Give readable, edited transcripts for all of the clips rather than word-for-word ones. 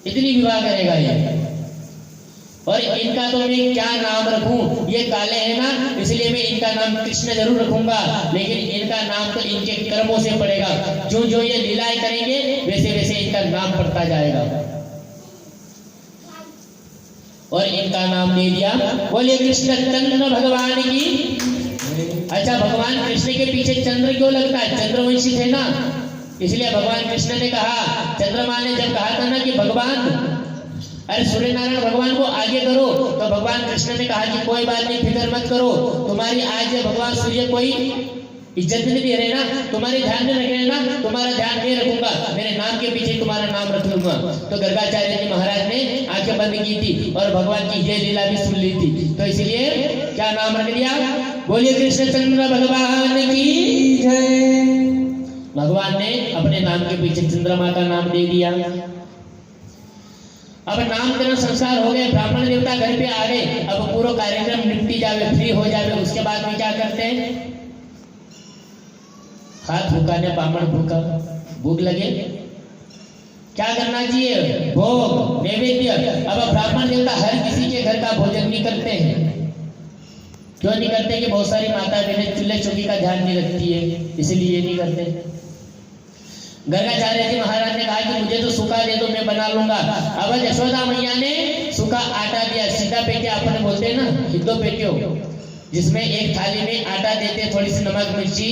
इतनी विवाह करेगा ये। और इनका तो मैं क्या नाम रखूं, ये काले हैं ना, इसलिए मैं इनका नाम कृष्ण जरूर रखूंगा, लेकिन इनका नाम तो इनके कर्मों से पड़ेगा। जो जो ये लीलाएं करेंगे वैसे वैसे इनका नाम पड़ता जाएगा। और इनका नाम दे दिया, बोलिए कृष्ण चंद्र भगवान की। अच्छा, भगवान कृष्ण के पीछे चंद्र क्यों लगता है? चंद्रवंशी थे ना, इसलिए भगवान कृष्ण ने कहा, चंद्रमा ने जब कहा था ना कि भगवान, अरे सूर्य नारायण भगवान को आगे करो, तो भगवान कृष्ण ने कहा कि कोई बात नहीं, फिक्र मत करो, तुम्हारी आज भगवान सूर्य कोई इज्जत नहीं दे रहे ना, तुम्हारे ध्यान में रख रहे ना, तुम्हारा ध्यान मैं रखूंगा, मेरे नाम के पीछे तुम्हारा नाम रख लूंगा। तो गर्गाचार्य जी महाराज ने आंखें बंद की थी और भगवान की ये लीला भी सुन ली थी, तो इसलिए क्या नाम रख दिया? बोलिए कृष्णचंद्र भगवान की जय। भगवान ने अपने नाम के पीछे चंद्रमा का नाम दे दिया। अब नामकरण संस्कार हो गए, ब्राह्मण देवता घर पे आ गए, अब पूरा कार्यक्रम निपटी जावे, फ्री हो जावे, उसके बाद में क्या करते हैं? हाथ फूकाने, ब्राह्मण भूखा, भूख लगे, क्या करना चाहिए? भोग नैवेद्य। अब ब्राह्मण देवता हर किसी के घर का भोजन नहीं करते हैं। क्यों नहीं करते? कि बहुत सारी माता बहनें चूल्हे चौकी का ध्यान नहीं रखती है, इसलिए नहीं करते। गर्गाचार्य जी महाराज ने कहा कि मुझे तो सूखा दे दो, मैं बना लूंगा। अब यशोदा मैया ने सूखा आटा दिया, सीधा पेटे अपन बोलते हैं ना, हिद्दो पेट्यो, जिसमें एक थाली में आटा देते, थोड़ी सी नमक मिर्ची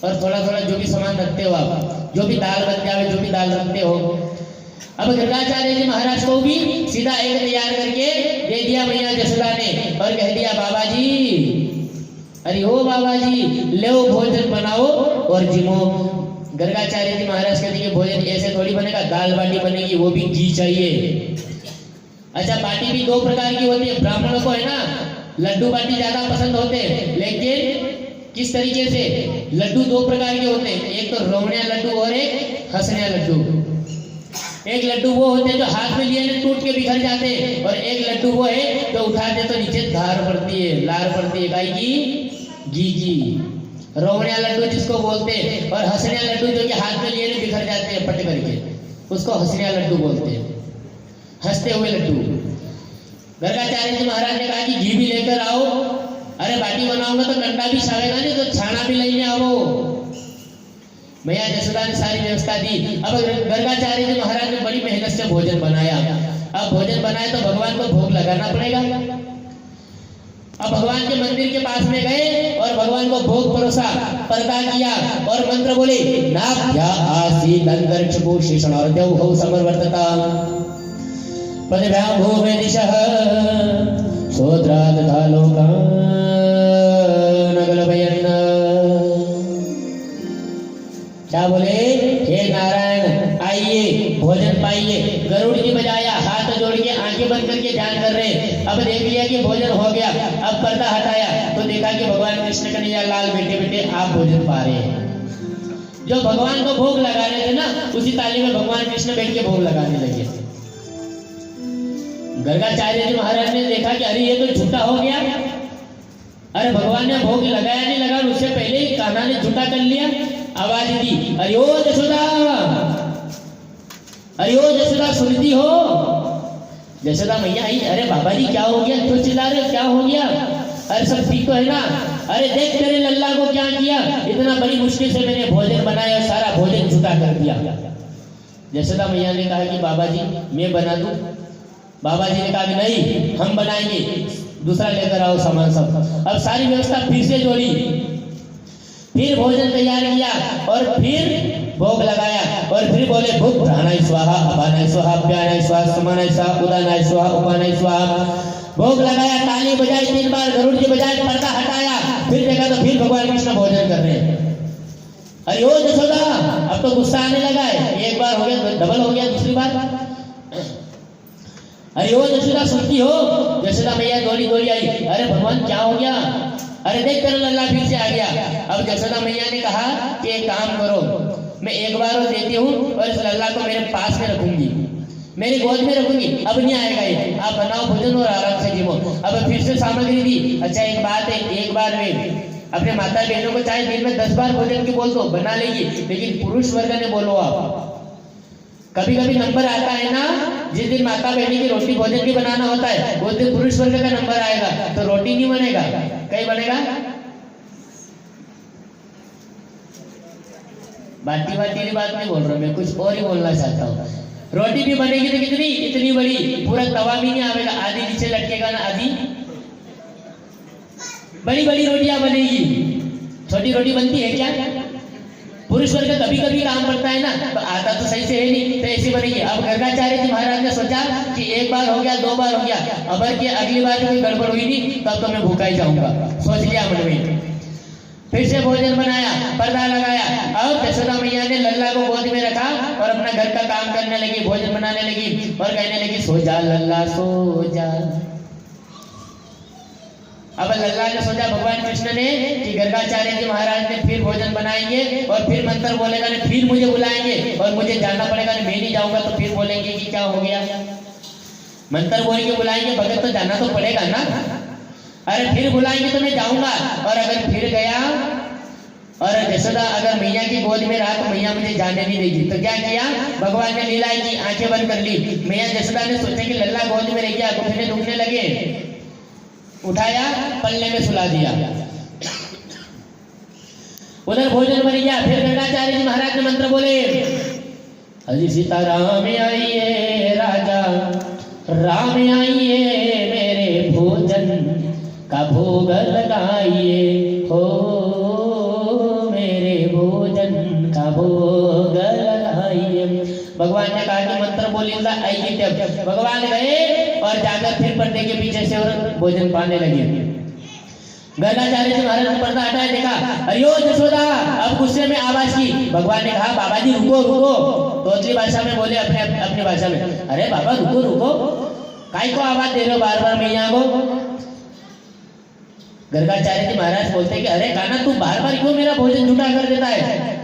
और थोड़ा थोड़ा जो भी सामान रखते हो आप, जो भी दाल बन जावे, जो भी दाल रखते हो। अब गर्गाचार्य जी महाराज को भी सीधा एक तैयार करके दे दिया मैया यशोदा ने और कह दिया, बाबा जी, अरे हो बाबा जी, ले भोजन बनाओ और जिमो। गर्गाचार्य जी महाराज कहते हैं भोजन ऐसे थोड़ी बनेगा, दाल बाटी बनेगी, वो भी घी चाहिए। अच्छा, बाटी भी दो प्रकार की होती है, ब्राह्मणों को है ना लड्डू बाटी ज्यादा पसंद होते हैं, लेकिन किस तरीके से? लड्डू दो प्रकार के होते हैं, एक तो रोवणिया लड्डू और एक हंसनिया लड्डू। एक लड्डू वो होते हैं जो हाथ में लिए टूट के बिखर जाते हैं, और एक लड्डू वो है जो उठाते तो नीचे धार पड़ती है, लार पड़ती है, गाय की घी की। रोवणिया लड्डू जिसको बोलते हैं, और हंसनिया लड्डू जो कि हाथ में लिए बिखर जाते हैं पट करके, उसको हंसनिया लड्डू बोलते हैं, हंसते हुए लड्डू। गर्गाचार्य जी महाराज ने कहा कि घी भी लेकर आओ। अरे बाटी बनाऊंगा तो कंडा भी छावेगा नहीं, तो छाना भी लेने आओ। मैया यशोदा ने सारी व्यवस्था दी। अब गर्गाचार्य जी महाराज ने बड़ी मेहनत से भोजन बनाया। अब भोजन बनाए तो भगवान को भोग लगाना पड़ेगा। अब भगवान के मंदिर के पास में गए और भगवान को भोग परोसा, पर्दा किया और मंत्र बोले, नाभ्या आसी दंतर्क्षभूषण और देवहौ समवर्तता पदभ्यां भूमे दिशः सोद्रात् लोकान् गलभयन्। क्या बोले? हे नारायण, आइए भोजन पाइए। गरुड़ जी बजाया, हाथ जोड़ के आंखें बंद करके ध्यान कर रहे हैं। अब देख लिया कि भोजन हो गया, अब पर्दा हटाया तो देखा कि भगवान कृष्ण कन्हैया लाल बेटे बेटे आप भोजन पा रहे हैं। जो भगवान को भोग लगा रहे थे ना, उसी ताली में भगवान कृष्ण बैठ के भोग लगाने लगे। गर्गाचार्य जी महाराज ने देखा कि अरे ये तो झूठा हो गया। अरे भगवान ने भोग लगाया नहीं लगा, उससे पहले ही कान्हा ने झूठा कर लिया। आवाज दी, अरे ओ यशोदा, अरे ओ यशोदा, सुनती हो? यशोदा मैया आई, अरे बाबा जी क्या हो गया, क्यों चिल्ला रहे हो, क्या हो गया? अरे सब ठीक तो है ना? अरे देख तेरे लल्ला को क्या किया, इतना बड़ी मुश्किल से मैंने भोजन बनाया और सारा भोजन झूठा कर दिया। यशोदा मैया ने कहा कि बाबा जी मैं बना दूं। बाबा जी ने कहा कि नहीं, हम बनाएंगे, दूसरा लेकर आओ सामान सब। अब सारी व्यवस्था फिर से जोड़ी, फिर भोजन तैयार किया और फिर भोग लगाया और फिर बोले, भूख प्राणाय स्वाहा, अपानाय स्वाहा, प्यानाय स्वाहा, समानाय स्वाहा, उदानाय स्वाहा, उपानाय स्वाहा। भोग लगाया, ताली बजाई 3 बार, गरुड़ जी बजाए, पर्दा हटाया, फिर देखा तो फिर भगवान कृष्ण भोजन कर रहे हैं। अरे ओ यशोदा, अब तो गुस्सा आने लगा है, एक बार हो गया, डबल हो गया, दूसरी बार। अरे ओ यशोदा, सुनती हो? यशोदा मैया दौड़ी दौड़ी आई, अरे भगवान क्या हो गया? अरे देख तेरा लल्ला फिर से आ गया। अब यशोदा मैया ने कहा कि एक काम करो, मैं एक बार और देती हूँ और इस लल्ला को मेरे पास में रखूंगी, मेरी गोद में रखूंगी, अब नहीं आएगा ये, आप बनाओ भोजन और आराम से जीवो। अब फिर से सामग्री दी। अच्छा एक बात है, एक बार में अपने माता बहनों को चाहे दिन में 10 बार भोजन की बोल दो, बना लेगी, लेकिन पुरुष वर्ग ने बोलो आप। कभी कभी नंबर आता है ना जिस दिन माता बहनी की रोटी भोजन भी बनाना होता है उस दिन पुरुष वर्ग का नंबर आएगा, तो रोटी नहीं बनेगा, कहीं बनेगा? बाटी वाली बात नहीं बोल रहा मैं, कुछ और ही बोलना चाहता हूँ। रोटी भी बनेगी तो कितनी, इतनी बड़ी, पूरा तवा भी नहीं आवेगा, आधी नीचे लटकेगा ना, आधी बड़ी बड़ी रोटियां बनेगी। छोटी रोटी बनती है क्या? पुरुष वर्ग कभी कभी काम पड़ता है ना, तो आता तो सही से है नहीं, तो ऐसी बनेगी। अब गर्गाचार्य जी महाराज ने सोचा कि एक बार हो गया, दो बार हो गया, अबर की अगली बार कोई गड़बड़ हुई नहीं तब तो मैं भूखा ही जाऊंगा, सोच लिया मन में। फिर से भोजन बनाया, पर्दा लगाया, और यशोदा मैया ने लल्ला को गोद में रखा और अपना घर का काम करने लगी, भोजन बनाने लगी और कहने लगी सो जा लल्ला सो जा। अब लल्ला ने सोचा भगवान कृष्ण ने कि गर्गाचार्य जी महाराज ने फिर भोजन बनाएंगे और फिर मंत्र बोलेगा ने फिर मुझे बुलाएंगे और मुझे जाना पड़ेगा, मैं नहीं जाऊंगा तो फिर बोलेंगे कि क्या हो गया। मंत्र बोल के बुलाएंगे, भगत तो जाना तो पड़ेगा ना। अरे फिर बुलाएंगे तो मैं जाऊंगा, और अगर फिर गया और यशोदा अगर मैया की गोद में रहा तो मैया मुझे जाने नहीं देगी। तो क्या किया भगवान ने, लीला की आंखें बंद कर ली। मैया यशोदा ने सोचा कि लल्ला गोद में रह गया, घुटने दुखने लगे, उठाया पल्ले में सुला दिया, उधर भोजन बन गया। फिर गर्गाचार्य जी महाराज ने मंत्र बोले, हरि सीताराम आइए राजा राम आइए, मेरे भोजन का भोग लगाइए हो, मेरे भोजन का भोग लगाइए। भगवान ने कहा कि मंत्र बोलिंदा आइए। तब भगवान गए और जाकर फिर पर्दे के पीछे से और भोजन पाने लगे। गर्गाचार्य जी महाराज ने पर्दा हटाया, देखा अयो यशोदा, अब गुस्से में आवाज की। भगवान ने कहा बाबा जी रुको रुको, तोतली भाषा में बोले, अपनी भाषा में, अरे बाबा रुको रुको, काय को आवाज दे रहे हो बार बार मैया को। गर्गाचार्य जी महाराज बोलते कि अरे कान्हा तू बार बार क्यों मेरा भोजन झूठा कर देता है।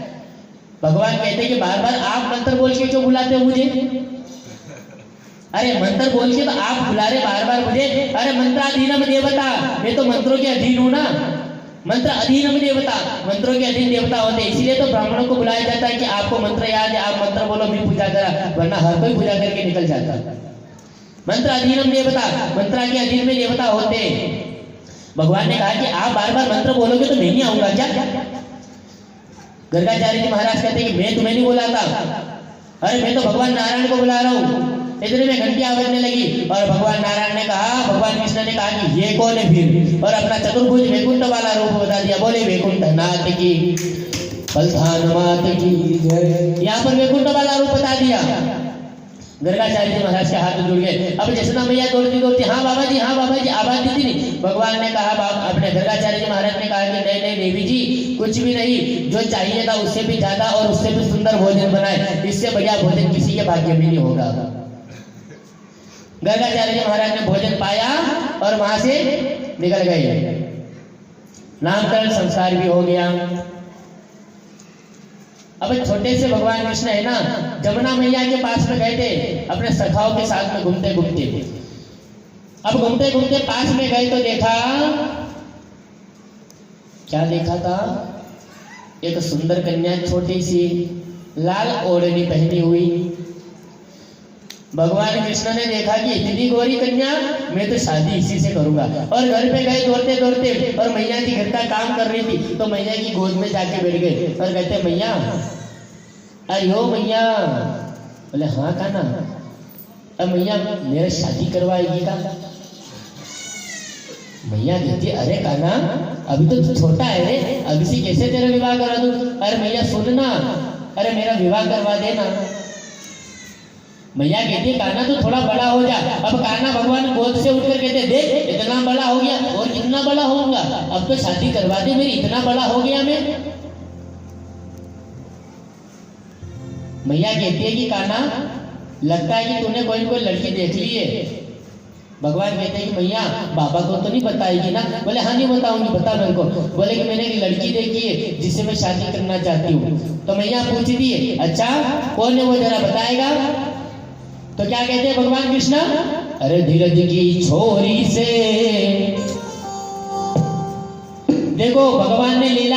भगवान कहते कि बार बार आप मंत्र बोल के क्यों बुलाते हो मुझे। अरे मंत्र बोल के तो आप बुला रहे बार बार मुझे। अरे मंत्राधीनम देवता, मैं तो मंत्रों के अधीन हूं ना, मंत्र अधीनम देवता, मंत्रों के अधीन देवता होते, इसलिए तो ब्राह्मणों को बुलाया जाता है कि आपको मंत्र याद है, आप मंत्र बोलो मैं पूजा करा, वरना हर कोई पूजा करके निकल जाता। मंत्र अधीनम देवता, मंत्र के अधीन में देवता होते। भगवान ने कहा कि आप बार बार मंत्र बोलोगे तो मैं नहीं आऊंगा क्या। गर्गाचार्य जी महाराज कहते कि मैं तुम्हें नहीं बुलाता, अरे मैं तो भगवान नारायण को बुला रहा हूँ। इतने में घंटियां बजने लगी और भगवान नारायण ने कहा, भगवान कृष्ण ने कहा कि ये कौन है फिर, और अपना चतुर्भुज वैकुंठ वाला रूप बता दिया। बोले वैकुंठ नाथ की बलधान मात की जय। यहाँ पर वैकुंठ वाला रूप बता दिया। गर्गाचार्य जी महाराज के हाथ जुड़ गए। अब यशोदा मैया दौड़ती दौड़ती, हाँ बाबा जी आवाज दी थी नहीं। भगवान ने कहा, अपने गर्गाचार्य जी महाराज ने कहा कि नहीं नहीं देवी जी, कुछ भी नहीं, जो चाहिए था उससे भी ज्यादा और उससे भी सुंदर भोजन बनाए, इससे बढ़िया भोजन किसी के भाग्य में नहीं होगा। गर्गाचार्य जी महाराज ने भोजन पाया और वहां से निकल गए। नामकरण संस्कार भी हो गया। अब छोटे से भगवान कृष्ण है ना, जमुना मैया के पास में गए थे अपने सखाओं के साथ में घूमते घूमते। अब घूमते घूमते पास में गए तो देखा, क्या देखा था, एक सुंदर कन्या छोटी सी लाल ओढ़नी पहनी हुई। भगवान कृष्ण ने देखा कि इतनी गोरी कन्या, मैं तो शादी इसी से करूंगा। और घर पे गए दौड़ते दौड़ते, और मैया जी घर का काम कर रही थी तो मैया की गोद में जाके बैठ गए और कहते मैया, अरे हो मैया। बोले हाँ कान्हा, अब मैया मेरा शादी करवाएगी का। मैया कहती अरे कान्हा अभी तो तू छोटा है रे, अभी से कैसे तेरा विवाह करा दूं। अरे मैया सुन ना, अरे मेरा विवाह करवा देना। मैया कहती कान्हा तो थोड़ा बड़ा हो जा। अब कान्हा भगवान गोद से उठकर कहते देख इतना बड़ा हो गया और कितना बड़ा होऊंगा, अब तो शादी करवा दे मेरी, इतना बड़ा हो गया मैं। मैया कहती है कि कान्हा लगता है कि तूने कोई कोई लड़की देख ली है। भगवान कहते हैं कि मैया बाबा को तो नहीं बताएगी ना। बोले हाँ नहीं बताऊंगी, बता मेरे को। बोले कि मैंने एक लड़की देखी है जिससे मैं शादी करना चाहती हूँ। तो मैया पूछती है अच्छा कौन है वो, जरा बताएगा। तो क्या कहते हैं भगवान कृष्ण, अरे धीरज की छोरी से। देखो भगवान ने लीला